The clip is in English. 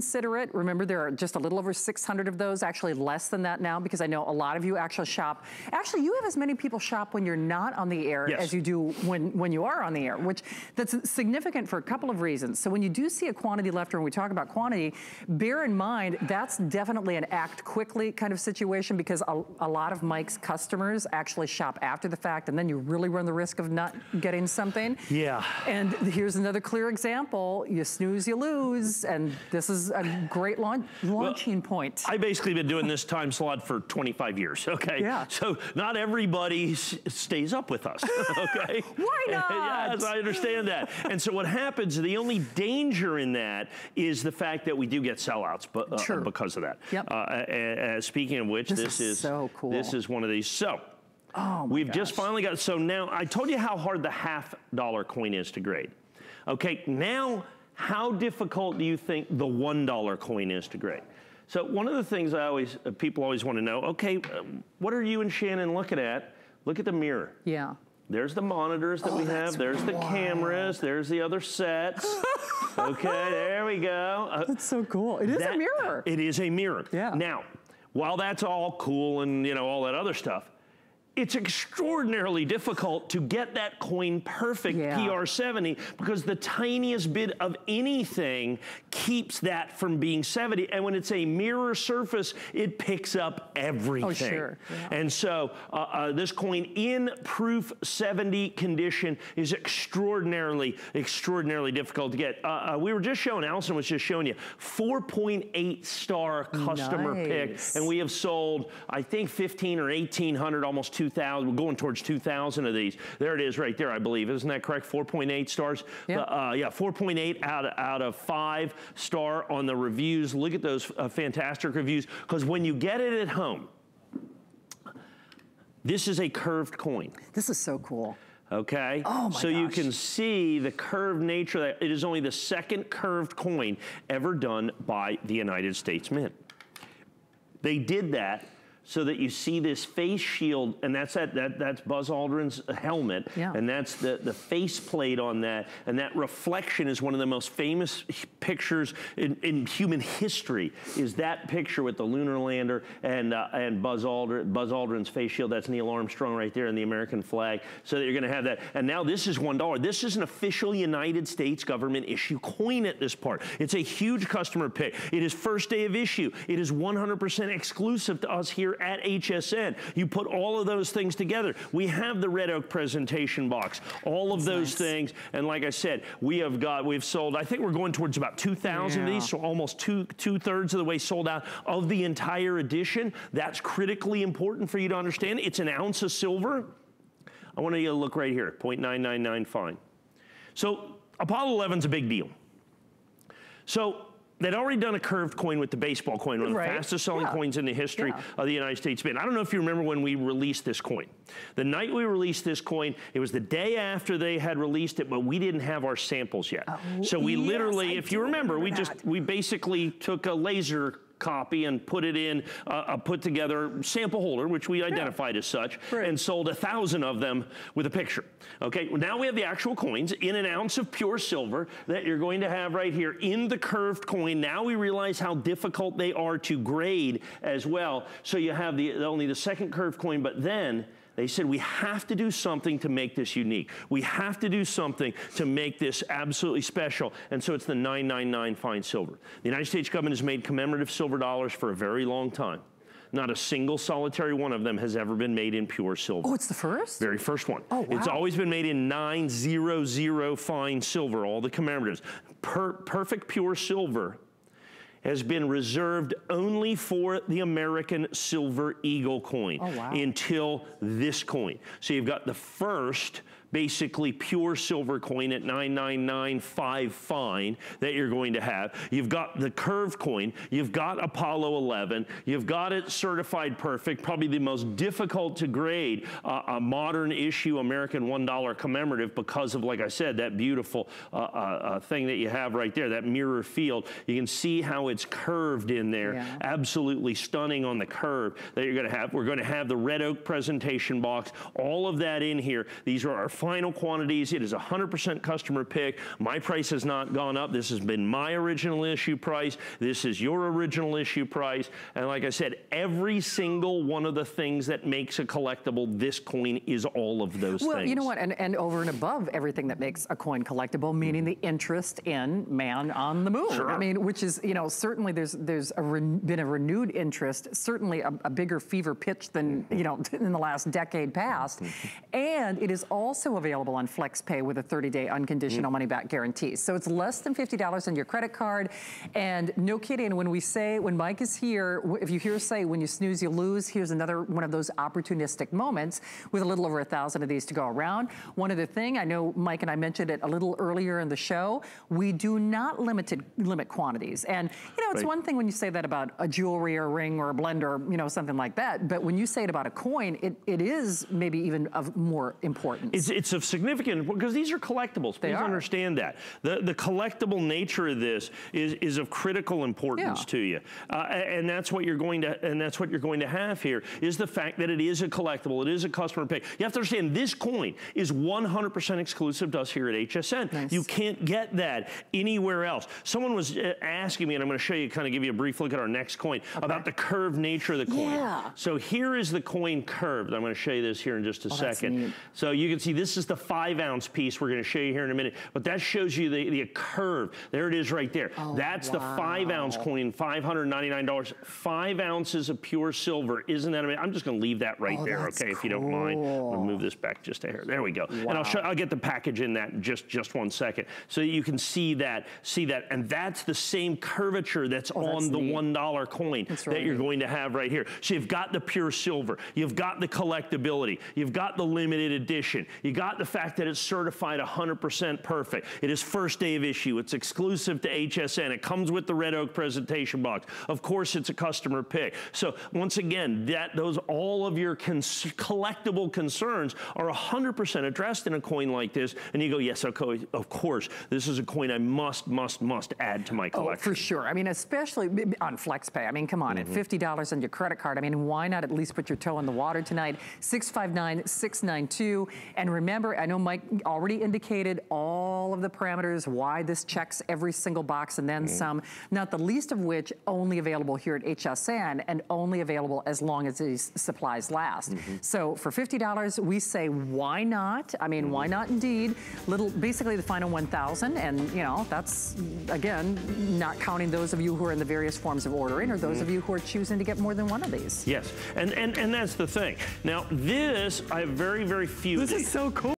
consider it. Remember, there are just a little over 600 of those, actually less than that now, because I know a lot of you actually shop. Actually, you have as many people shop when you're not on the air as you do when you are on the air, which that's significant for a couple of reasons. So when you do see a quantity left, or when we talk about quantity, bear in mind, that's definitely an act quickly kind of situation, because a lot of Mike's customers actually shop after the fact, and then you really run the risk of not getting something. Yeah. And here's another clear example. You snooze, you lose, and this is a great launching point. I've basically been doing this time slot for 25 years, okay? Yeah. So not everybody stays up with us, okay? Why not? Yes, I understand that. And so what happens, the only danger in that is the fact that we do get sellouts because of that. Yep. Speaking of which, this is so cool. This is one of these. So we've just finally got, so now I told you how hard the $half coin is to grade. Okay, now, how difficult do you think the $1 coin is to grade? So one of the things people always want to know, okay, what are you and Shannon looking at? Look at the mirror. Yeah. There's the monitors that we have. There's the cameras. There's the other sets. Okay, there we go. That's so cool. It is a mirror. It is a mirror. Yeah. Now, while that's all cool and all that other stuff, it's extraordinarily difficult to get that coin perfect PR70, because the tiniest bit of anything keeps that from being 70. And when it's a mirror surface, it picks up everything. Oh, sure. Yeah. And so this coin in proof 70 condition is extraordinarily difficult to get. We were just showing, Allison was just showing you, 4.8 star customer pick. And we have sold, I think, 1,500 or 1,800, almost 2,000. We're going towards 2,000 of these. There it is right there, I believe. Isn't that correct? 4.8 stars? Yeah, yeah, 4.8 out of 5 star on the reviews. Look at those fantastic reviews, because when you get it at home, this is a curved coin. This is so cool. Okay, so you can see the curved nature. That it is only the second curved coin ever done by the United States Mint. They did that so that you see this face shield, and that's Buzz Aldrin's helmet, and that's the face plate on that, and that reflection is one of the most famous pictures in human history, is that picture with the lunar lander and Buzz Aldrin's face shield. That's Neil Armstrong right there in the American flag, so that you're gonna have that. And now this is $1. This is an official United States government issue coin at this part. It's a huge customer pick. It is first day of issue. It is 100% exclusive to us here at HSN. You put all of those things together. We have the red oak presentation box, all of those things, and like I said, we've sold, I think we're going towards about 2,000 of these, so almost two-thirds of the way sold out of the entire edition. That's critically important for you to understand. It's an ounce of silver. I want you to look right here, 0.999 fine. So Apollo 11's a big deal. So they'd already done a curved coin with the baseball coin, one of the fastest selling coins in the history of the United States Mint. I don't know if you remember when we released this coin. The night we released this coin, it was the day after they had released it, but we didn't have our samples yet. So we literally, if you remember, we basically took a laser copy and put it in a put together sample holder, which we identified as such, and sold 1,000 of them with a picture. Okay, well, now we have the actual coins in an ounce of pure silver that you're going to have right here in the curved coin. Now we realize how difficult they are to grade as well. So you have only the second curved coin, but then they said, we have to do something to make this unique. We have to do something to make this absolutely special. And so it's the 999 fine silver. The United States government has made commemorative silver dollars for a very long time. Not a single solitary one of them has ever been made in pure silver. Oh, it's the first? Very first one. Oh, wow. It's always been made in 900 fine silver, all the commemoratives. Perfect pure silver has been reserved only for the American Silver Eagle coin until this coin. So you've got the first basically pure silver coin at 999.5 fine that you're going to have. You've got the curved coin, you've got Apollo 11, you've got it certified perfect, probably the most difficult to grade a modern issue American $1 commemorative because of, like I said, that beautiful thing that you have right there, that mirror field. You can see how it's curved in there. Absolutely stunning on the curve that you're gonna have. We're gonna have the red oak presentation box, all of that in here. These are our final quantities. It is 100% customer pick. My price has not gone up. This has been my original issue price. This is your original issue price. And like I said, every single one of the things that makes a collectible, this coin is all of those things. Well, you know what, and over and above everything that makes a coin collectible, meaning the interest in man on the moon. Sure. I mean, which is, you know, certainly there's been a renewed interest, certainly a bigger fever pitch than, you know, in the last decade past. And it is also available on FlexPay with a 30-day unconditional money-back guarantee. So it's less than $50 on your credit card. And no kidding, when Mike is here, if you hear us say, when you snooze, you lose, here's another one of those opportunistic moments with a little over 1,000 of these to go around. One other thing, I know Mike and I mentioned it a little earlier in the show, we do not limit quantities. And, you know, it's one thing when you say that about a jewelry or a ring or a blender, or, you know, something like that. But when you say it about a coin, it is maybe even of more importance. It's of significant, because these are collectibles. Please understand that. The collectible nature of this is of critical importance to you. And that's what you're going to have here, is the fact that it is a collectible, it is a customer pick. You have to understand, this coin is 100% exclusive to us here at HSN. Nice. You can't get that anywhere else. Someone was asking me, and I'm going to show you, kind of give you a brief look at our next coin, about the curved nature of the coin. Yeah. So here is the coin curved. I'm going to show you this here in just a second. So you can see this is the 5-ounce piece we're going to show you here in a minute, but that shows you the curve. There it is right there. That's the 5-ounce coin, $599. 5 ounces of pure silver. Isn't that amazing? I'm just going to leave that right there, okay, if you don't mind. We'll move this back just a hair. There we go. And I'll get the package in that in just 1 second, so you can see that. And that's the same curvature that's on the $1 coin that you're going to have right here. So you've got the pure silver, you've got the collectability, you've got the limited edition, you got the fact that it's certified 100% perfect. It is first day of issue, it's exclusive to HSN, it comes with the red oak presentation box. Of course, it's a customer pick. So once again, all of your collectible concerns are 100% addressed in a coin like this, and you go, yes, okay, of course, this is a coin I must add to my collection. Oh, for sure. I mean, especially on FlexPay. I mean, come on, at $50 on your credit card, I mean, why not at least put your toe in the water tonight? 659-692. And remember, I know Mike already indicated all of the parameters, why this checks every single box and then some, not the least of which only available here at HSN and only available as long as these supplies last. So for $50, we say, why not? I mean, why not indeed? Basically the final 1,000, and you know, that's, again, not counting those of you who are in the various forms of ordering, or those of you who are choosing to get more than one of these. Yes, and that's the thing. Now this, I have very few of these. This is so